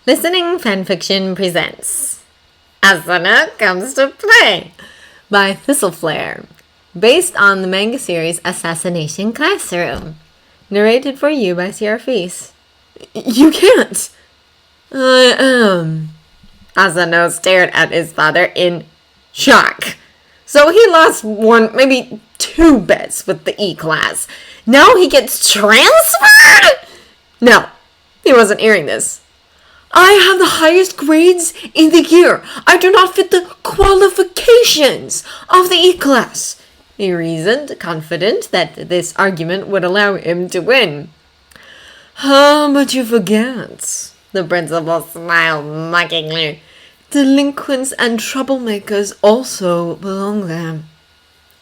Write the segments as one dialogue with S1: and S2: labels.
S1: Listening Fanfiction presents Asano Comes to Play by Thistleflare, based on the manga series Assassination Classroom. Narrated for you by Sierra Feast. You can't! I am. Asano stared at his father in shock. So he lost one, maybe two bets with the E-class. Now he gets transferred? No, he wasn't hearing this. I have the highest grades in the year. I do not fit the qualifications of the E-class. He reasoned, confident that this argument would allow him to win. But you forget. The principal smiled mockingly. Delinquents and troublemakers also belong there.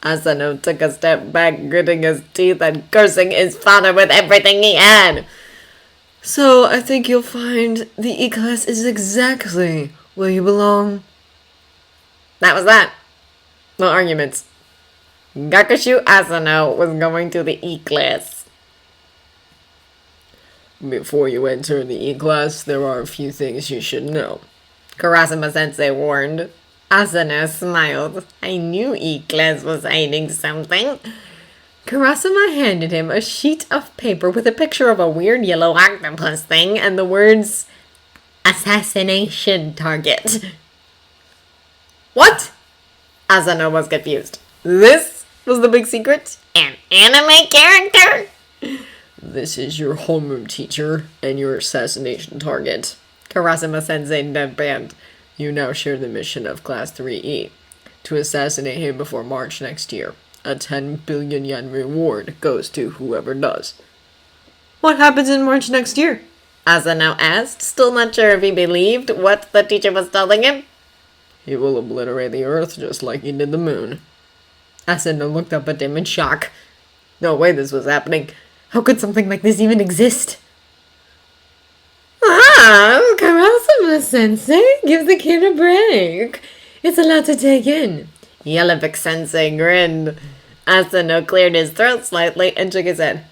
S1: Asano took a step back, gritting his teeth and cursing his father with everything he had. So I think you'll find the E-class is exactly where you belong. That was that. No arguments. Gakushu Asano was going to the E-class. Before you enter the E-class, there are a few things you should know, Karasuma-sensei warned. Asano smiled. I knew E-class was hiding something. Karasuma handed him a sheet of paper with a picture of a weird yellow octopus thing and the words, Assassination target. What? Asano was confused. This was the big secret? An anime character? This is your homeroom teacher and your assassination target. Karasuma-sensei deadpanned. You now share the mission of Class 3E, to assassinate him before March next year. A 10 billion yen reward goes to whoever does. What happens in March next year? Asano asked, still not sure if he believed what the teacher was telling him. He will obliterate the Earth just like he did the moon. Asano looked up at him in shock. No way this was happening. How could something like this even exist? Karasuma-sensei, give the kid a break. It's a lot to take in. Yellowvick-sensei grinned. Asano cleared his throat slightly and shook his head.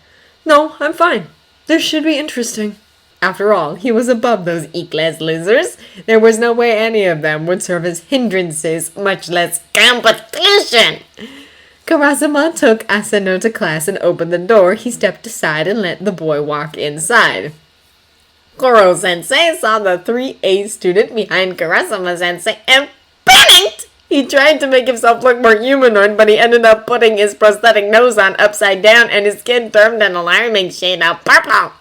S1: No, I'm fine. This should be interesting. After all, he was above those E-class losers. There was no way any of them would serve as hindrances, much less competition. Karasuma took Asano to class and opened the door. He stepped aside and let the boy walk inside. Koro-sensei saw the 3A student behind Karasuma-sensei and panicked! He tried to make himself look more humanoid, but he ended up putting his prosthetic nose on upside down and his skin turned an alarming shade of purple.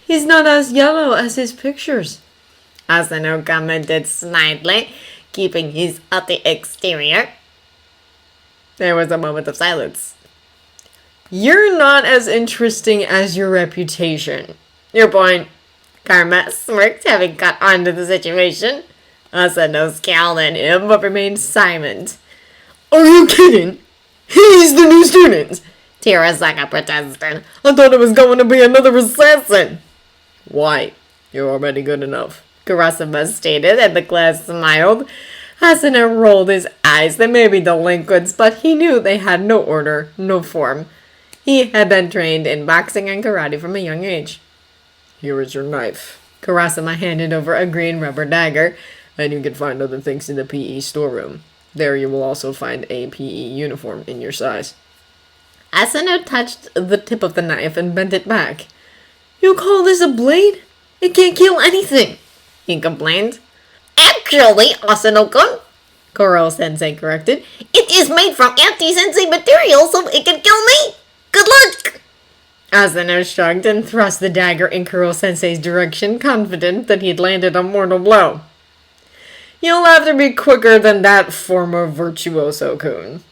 S1: He's not as yellow as his pictures, Asano commented snidely, keeping his ugly exterior. There was a moment of silence. You're not as interesting as your reputation. Your point. Karma smirked, having caught on to the situation. Asano scowled at him, but remained silent. Are you kidding? He's the new student! Terasaka protested. I thought it was going to be another assassin. Why? You're already good enough, Karasuma stated, and the class smiled. Asano rolled his eyes. They may be delinquents, but he knew they had no order, no form. He had been trained in boxing and karate from a young age. Here is your knife. Karasuma handed over a green rubber dagger, and you can find other things in the PE storeroom. There you will also find a PE uniform in your size. Asano touched the tip of the knife and bent it back. You call this a blade? It can't kill anything, he complained. Actually, Asano-kun, Koro-sensei corrected, it is made from anti-sensei material so it can kill me. Good luck! Asano shrugged and thrust the dagger in Kuro-sensei's direction, confident that he'd landed a mortal blow. You'll have to be quicker than that former virtuoso-kun,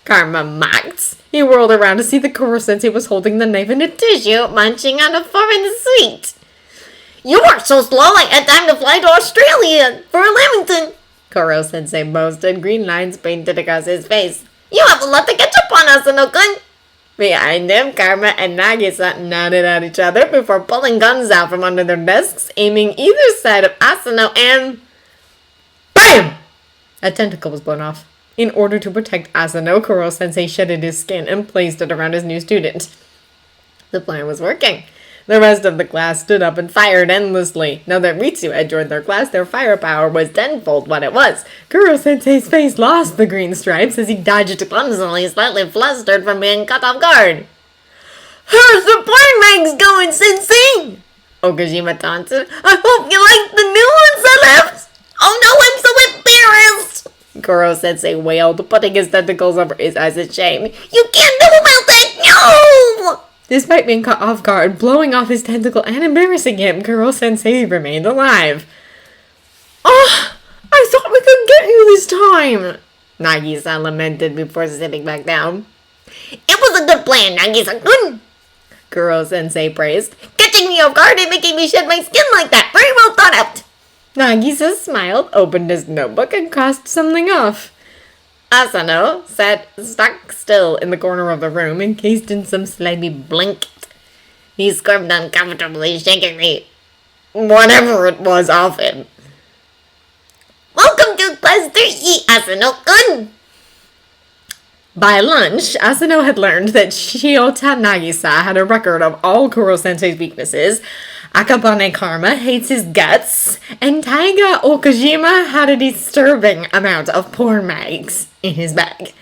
S1: Karma mocked. He whirled around to see that Kuro-sensei was holding the knife in a tissue, munching on a foreign sweet. You are so slow I had time to fly to Australia for Lamington, Kuro-sensei boasted, green lines painted across his face. You have a lot to catch up on, Asano-kun. Behind him, Karma and Nagisa nodded at each other before pulling guns out from under their desks, aiming either side of Asano and... BAM! A tentacle was blown off. In order to protect Asano, Kuro-sensei shedded his skin and placed it around his new student. The plan was working. The rest of the class stood up and fired endlessly. Now that Ritsu had joined their class, their firepower was tenfold what it was. Kuro-sensei's face lost the green stripes as he dodged clumsily, slightly flustered from being caught off guard. "How's the porn mags going, Sensei?" Okajima taunted. "I hope you like the new ones I left." "Oh no, I'm so embarrassed!" Kuro-sensei wailed, putting his tentacles over his eyes in shame. "You can't do about that! No!" Despite being caught off guard, blowing off his tentacle and embarrassing him, Kuro-sensei remained alive. "Oh, I thought we could get you this time," Nagisa lamented before sitting back down. "It was a good plan, Nagisa-kun," Kuro-sensei praised. "Catching me off guard and making me shed my skin like that. Very well thought out." Nagisa smiled, opened his notebook, and crossed something off. Asano sat stock still in the corner of the room, encased in some slimy blanket. He squirmed uncomfortably, shaking the whatever it was off him. "Welcome to class 3, Asano-kun." By lunch, Asano had learned that Shiota Nagisa had a record of all Kuro-sensei's weaknesses, Akabane Karma hates his guts, and Taiga Okajima had a disturbing amount of porn mags in his bag.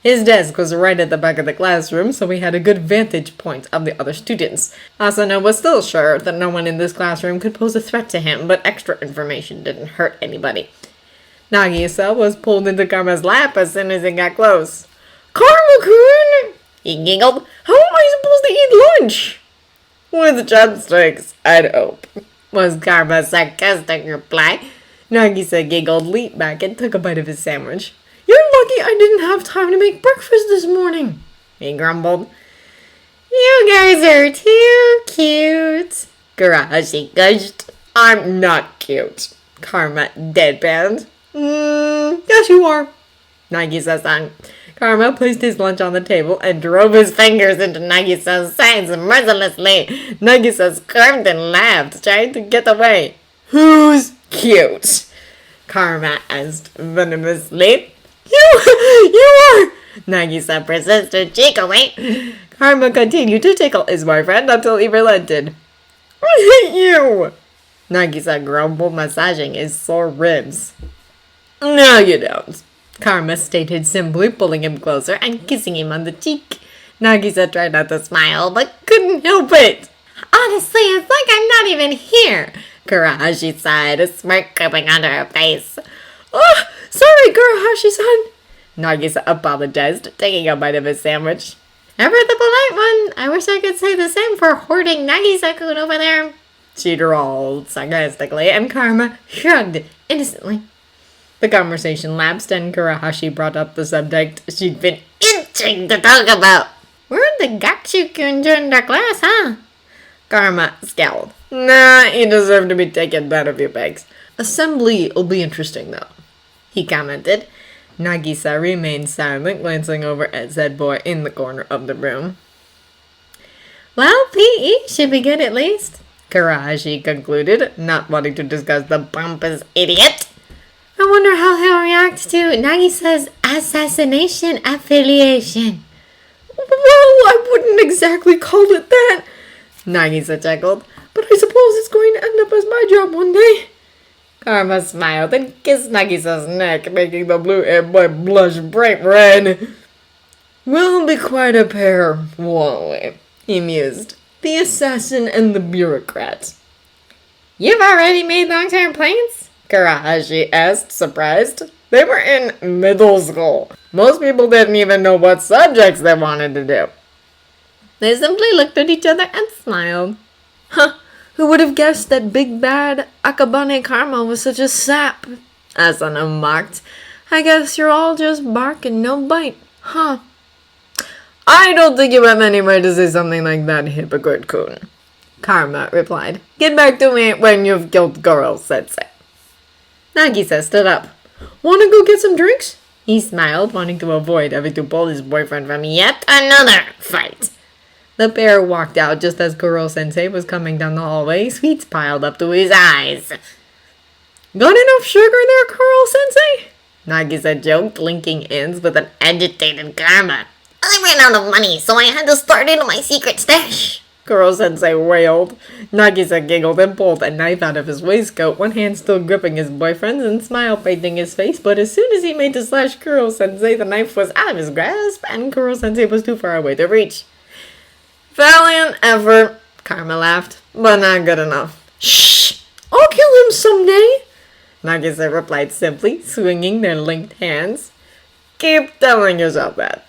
S1: His desk was right at the back of the classroom, so he had a good vantage point of the other students. Asano was still sure that no one in this classroom could pose a threat to him, but extra information didn't hurt anybody. Nagisa was pulled into Karma's lap as soon as he got close. "Karma-kun!" he giggled. "How am I supposed to eat lunch?" "With chopsticks, I'd hope," was Karma's sarcastic reply. Nagisa giggled, leaped back, and took a bite of his sandwich. "You're lucky I didn't have time to make breakfast this morning," he grumbled. "You guys are too cute," Kurahashi gushed. "I'm not cute," Karma deadpanned. Yes you are," Nagisa sang. Karma placed his lunch on the table and drove his fingers into Nagisa's sides mercilessly. Nagisa screamed and laughed, trying to get away. "Who's cute?" Karma asked venomously. You are!" Nagisa persisted cheekily. Karma continued to tickle his boyfriend until he relented. "I hate you!" Nagisa grumbled, massaging his sore ribs. "No, you don't," Karma stated simply, pulling him closer and kissing him on the cheek. Nagisa tried not to smile, but couldn't help it. "Honestly, it's like I'm not even here," Kurahashi sighed, a smirk creeping onto her face. "Oh, sorry, Kurahashi-san," Nagisa apologized, taking a bite of his sandwich. "Ever the polite one. I wish I could say the same for hoarding Nagisa-kun over there," she drawled sarcastically, and Karma shrugged innocently. The conversation lapsed, and Kurahashi brought up the subject she'd been itching to talk about. "Where'd the Gakshu-kun join our class, huh?" Karma scowled. "Nah, he deserved to be taken down a few pegs. Assembly'll be interesting, though," he commented. Nagisa remained silent, glancing over at said boy in the corner of the room. "Well, PE should be good at least," Kurahashi concluded, not wanting to discuss the pompous idiot. "I wonder how he'll react to Nagisa's assassination affiliation." "Well, I wouldn't exactly call it that," Nagisa chuckled. "But I suppose it's going to end up as my job one day." Karma smiled and kissed Nagisa's neck, making the blue-haired boy blush bright red. "We'll be quite a pair, won't we?" he mused. "The assassin and the bureaucrat." "You've already made long-term plans?" Kurahashi asked, surprised. They were in middle school. Most people didn't even know what subjects they wanted to do. They simply looked at each other and smiled. "Huh, who would have guessed that big bad Akabane Karma was such a sap?" Asano mocked. "I guess you're all just bark and no bite, huh?" "I don't think you have any right to say something like that, hypocrite-kun," Karma replied. "Get back to me when you've killed Goro-sensei." Nagisa stood up. "Wanna go get some drinks?" He smiled, wanting to avoid having to pull his boyfriend from yet another fight. The pair walked out just as Goro-sensei was coming down the hallway, sweets piled up to his eyes. "Got enough sugar there, Goro-sensei?" Nagisa joked, linking ends with an agitated Karma. "I ran out of money, so I had to start into my secret stash," Kuro-sensei wailed. Nagisa giggled and pulled a knife out of his waistcoat, one hand still gripping his boyfriend's and smile painting his face, but as soon as he made to slash Kuro-sensei, the knife was out of his grasp, and Kuro-sensei was too far away to reach. Valiant effort, Karma laughed, but not good enough. Shh! I'll kill him someday, Nagisa replied simply, swinging their linked hands. Keep telling yourself that.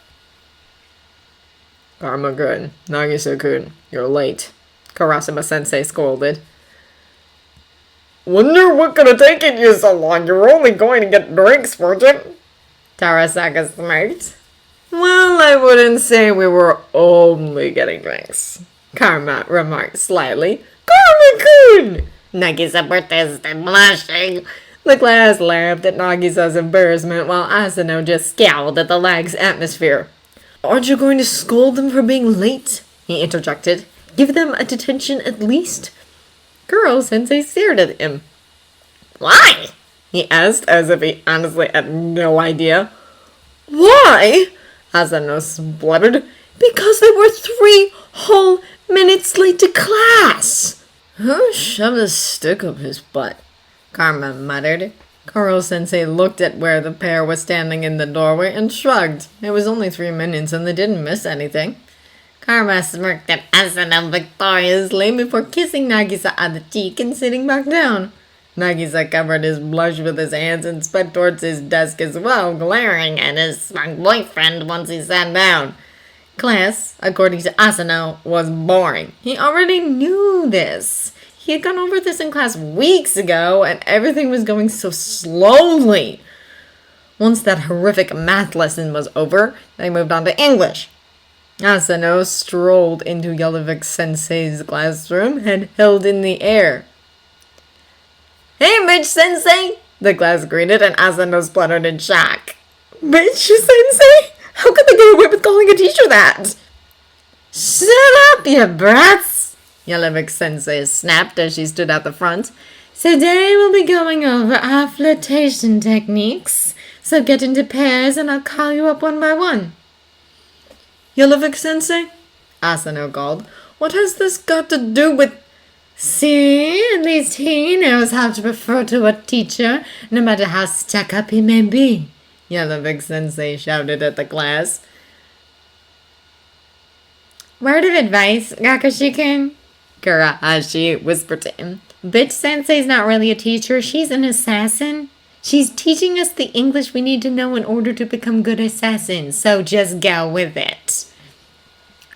S1: Karma-kun, Nagisa-kun, you're late, Karasuma-sensei scolded. Wonder what could have taken you so long? You were only going to get drinks, weren't you? Tarasaka smirked. Well, I wouldn't say we were only getting drinks, Karma remarked slyly. Karma-kun! Nagisa protested, blushing. The class laughed at Nagisa's embarrassment while Asano just scowled at the lax atmosphere. Aren't you going to scold them for being late? He interjected. Give them a detention at least? Kuro-sensei stared at him. Why? He asked as if he honestly had no idea. Why? Asano spluttered. Because they were 3 whole minutes late to class. Who shoved a stick up his butt? Karma muttered. Kuro-sensei looked at where the pair was standing in the doorway and shrugged. It was only 3 minutes and they didn't miss anything. Karma smirked at Asano victoriously before kissing Nagisa on the cheek and sitting back down. Nagisa covered his blush with his hands and sped towards his desk as well, glaring at his smug boyfriend once he sat down. Class, according to Asano, was boring. He already knew this. He had gone over this in class weeks ago, and everything was going so slowly. Once that horrific math lesson was over, they moved on to English. Asano strolled into Yellowvick-sensei's classroom, head held in the air. Hey, bitch-sensei! The class greeted, and Asano spluttered in shock. Bitch-sensei? How could they get away with calling a teacher that? Shut up, you brats! Yellowvick-sensei snapped as she stood at the front. Today we'll be going over our flirtation techniques, so get into pairs and I'll call you up one by one. Yellowvick-sensei? Asano called. What has this got to do with... See, at least he knows how to refer to a teacher, no matter how stuck up he may be, Yellowvick-sensei shouted at the class. Word of advice, Kakashi-kun? Kurahashi whispered to him. Bitch-sensei's not really a teacher, she's an assassin. She's teaching us the English we need to know in order to become good assassins, so just go with it.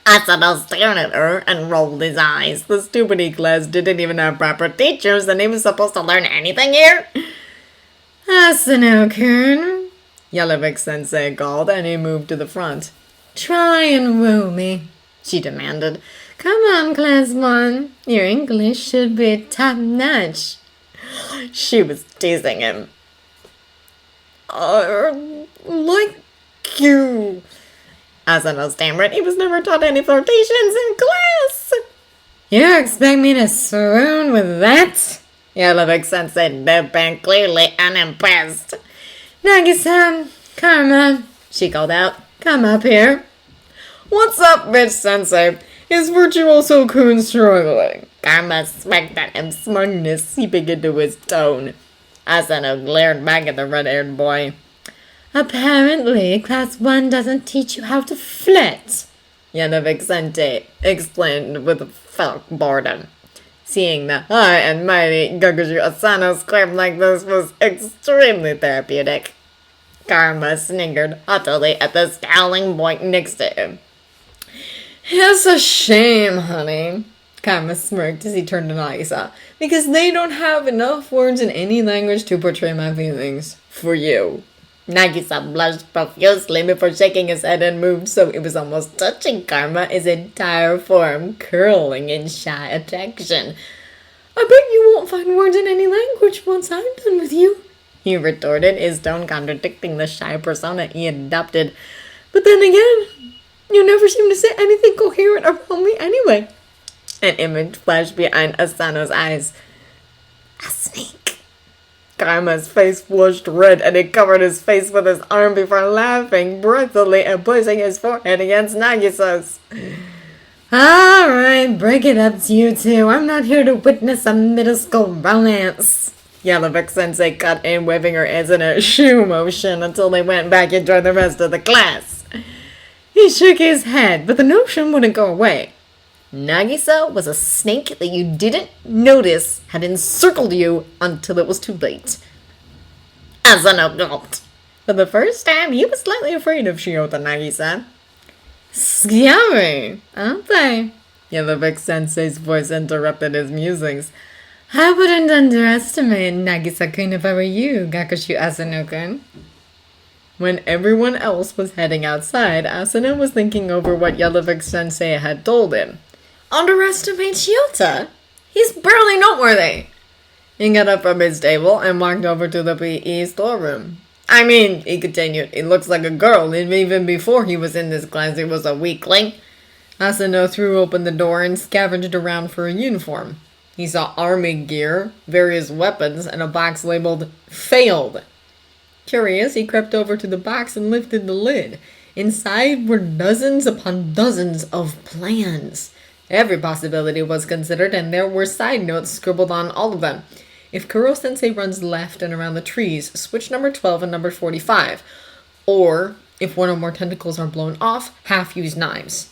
S1: Asano stared at her and rolled his eyes. The stupid class didn't even have proper teachers, and he was supposed to learn anything here? Asano-kun, Yellowvick-sensei called, and he moved to the front. Try and woo me, she demanded. Come on, Class 1. Your English should be top-notch. She was teasing him. Like you. Asano stammered. He was never taught any flirtations in class. You expect me to swoon with that? Yellowvick-sensei deadpan, clearly unimpressed. Nagisa, Karma, she called out. Come up here. What's up, bitch-sensei? Is Virtuoso-kun struggling? Karma smacked at him, smugness seeping into his tone. Asano glared back at the red-haired boy. Apparently, Class 1 doesn't teach you how to flirt, Yellowvick-sensei explained with felt boredom. Seeing the high and mighty Gakushi Asano scream like this was extremely therapeutic. Karma snickered haughtily at the scowling boy next to him. It's a shame, honey, Karma smirked as he turned to Nagisa, because they don't have enough words in any language to portray my feelings for you. Nagisa blushed profusely before shaking his head and moved so it was almost touching Karma, his entire form curling in shy attraction. I bet you won't find words in any language once I'm done with you, he retorted, his tone contradicting the shy persona he adopted. But then again, you never seem to say anything coherent around me anyway. An image flashed behind Asano's eyes. A snake. Karma's face flushed red and he covered his face with his arm before laughing breathily and placing his forehead against Nagisa's. Alright, break it up, you two. I'm not here to witness a middle school romance. Yellowvick Sensei cut in, waving her hands in a shoo motion until they went back and joined the rest of the class. He shook his head, but the notion wouldn't go away. Nagisa was a snake that you didn't notice had encircled you until it was too late. Asano gulped. For the first time, he was slightly afraid of Shiota Nagisa. Scary, aren't they? Yellowvick Sensei's voice interrupted his musings. I wouldn't underestimate Nagisa-kun if I were you, Gakushu Asano-kun. When everyone else was heading outside, Asano was thinking over what Yellowvick Sensei had told him. Underestimate Shiota? He's barely noteworthy. He got up from his table and walked over to the PE storeroom. I mean, he continued, he looks like a girl, and even before he was in this class he was a weakling. Asano threw open the door and scavenged around for a uniform. He saw army gear, various weapons, and a box labeled Failed. Curious, he crept over to the box and lifted the lid. Inside were dozens upon dozens of plans. Every possibility was considered, and there were side notes scribbled on all of them. If Kuro-sensei runs left and around the trees, switch number 12 and number 45. Or, if one or more tentacles are blown off, half-use knives.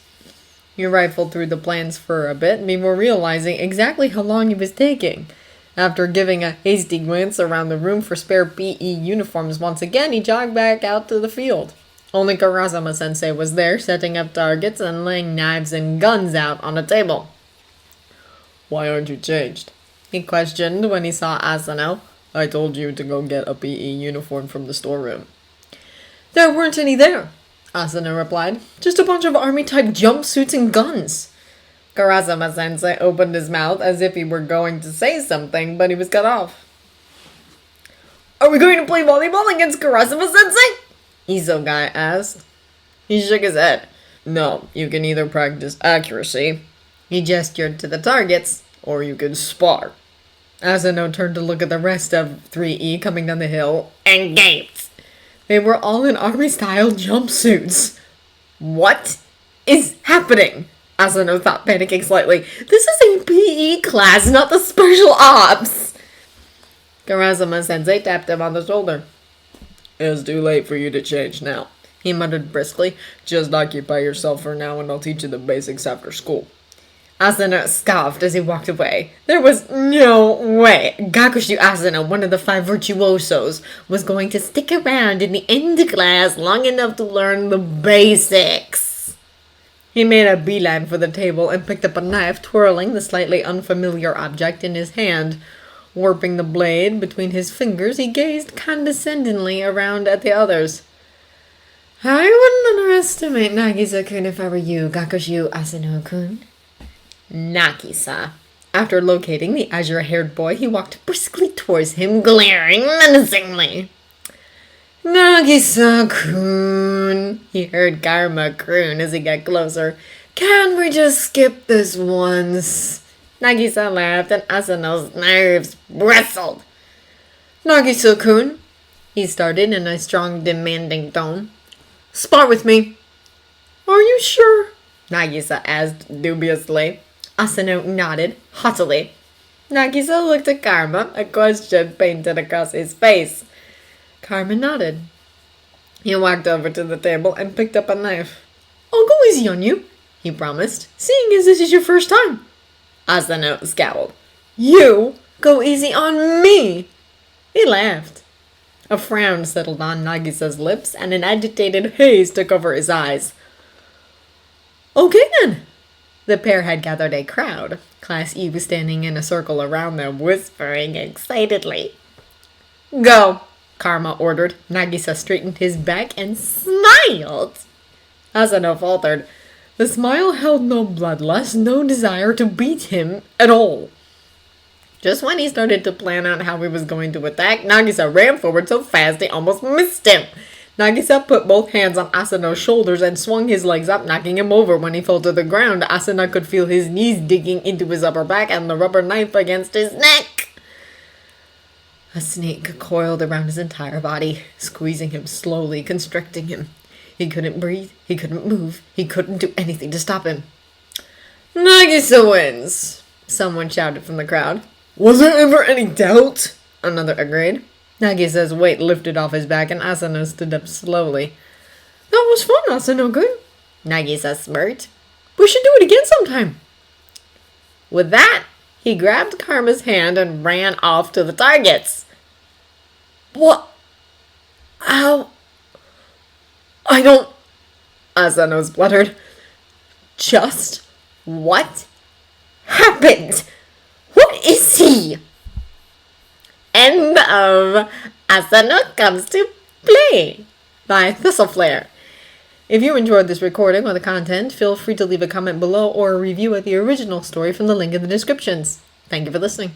S1: He rifled through the plans for a bit before realizing exactly how long he was taking. After giving a hasty glance around the room for spare PE uniforms once again, he jogged back out to the field. Only Karasama-sensei was there, setting up targets and laying knives and guns out on a table. Why aren't you changed? He questioned when he saw Asano. I told you to go get a PE uniform from the storeroom. There weren't any there, Asano replied. Just a bunch of army-type jumpsuits and guns. Karasama-sensei opened his mouth as if he were going to say something, but he was cut off. Are we going to play volleyball against Karasama-sensei? Iso-guy asked. He shook his head. No, you can either practice accuracy, he gestured to the targets, or you can spar. Asano turned to look at the rest of 3E coming down the hill and gaped. They were all in army-style jumpsuits. What is happening? Asano thought, panicking slightly. This is a PE class, not the special ops. Karasama-sensei tapped him on the shoulder. It's too late for you to change now, he muttered briskly. Just occupy yourself for now and I'll teach you the basics after school. Asano scoffed as he walked away. There was no way Gakushu Asano, one of the 5 virtuosos, was going to stick around in the end class long enough to learn the basics. He made a beeline for the table and picked up a knife, twirling the slightly unfamiliar object in his hand. Warping the blade between his fingers, he gazed condescendingly around at the others. I wouldn't underestimate Nagisa-kun if I were you, Gakushu Asano-kun. Nagisa. After locating the azure-haired boy, he walked briskly towards him, glaring menacingly. Nagisa-kun, he heard Karma croon as he got closer. Can we just skip this once? Nagisa laughed and Asano's nerves bristled. Nagisa-kun, he started in a strong, demanding tone. Spar with me. Are you sure? Nagisa asked dubiously. Asano nodded haughtily. Nagisa looked at Karma, a question painted across his face. Karma nodded. He walked over to the table and picked up a knife. I'll go easy on you, he promised, seeing as this is your first time. Asano scowled. You go easy on me. He laughed. A frown settled on Nagisa's lips and an agitated haze took over his eyes. Okay then. The pair had gathered a crowd. Class E was standing in a circle around them, whispering excitedly. Go, Karma ordered. Nagisa straightened his back and smiled. Asano faltered. The smile held no bloodlust, no desire to beat him at all. Just when he started to plan out how he was going to attack, Nagisa ran forward so fast he almost missed him. Nagisa put both hands on Asano's shoulders and swung his legs up, knocking him over. When he fell to the ground, Asano could feel his knees digging into his upper back and the rubber knife against his neck. A snake coiled around his entire body, squeezing him slowly, constricting him. He couldn't breathe, he couldn't move, he couldn't do anything to stop him. Nagisa wins, someone shouted from the crowd. Was there ever any doubt? Another agreed. Nagisa's weight lifted off his back and Asano stood up slowly. That was fun, Asano-kun. Nagisa smirked. We should do it again sometime. With that, he grabbed Karma's hand and ran off to the targets. What? How? I don't... Asano spluttered. Just what happened? What is he? End of Asano Comes to Play by Thistleflare. If you enjoyed this recording or the content, feel free to leave a comment below or a review of the original story from the link in the descriptions. Thank you for listening.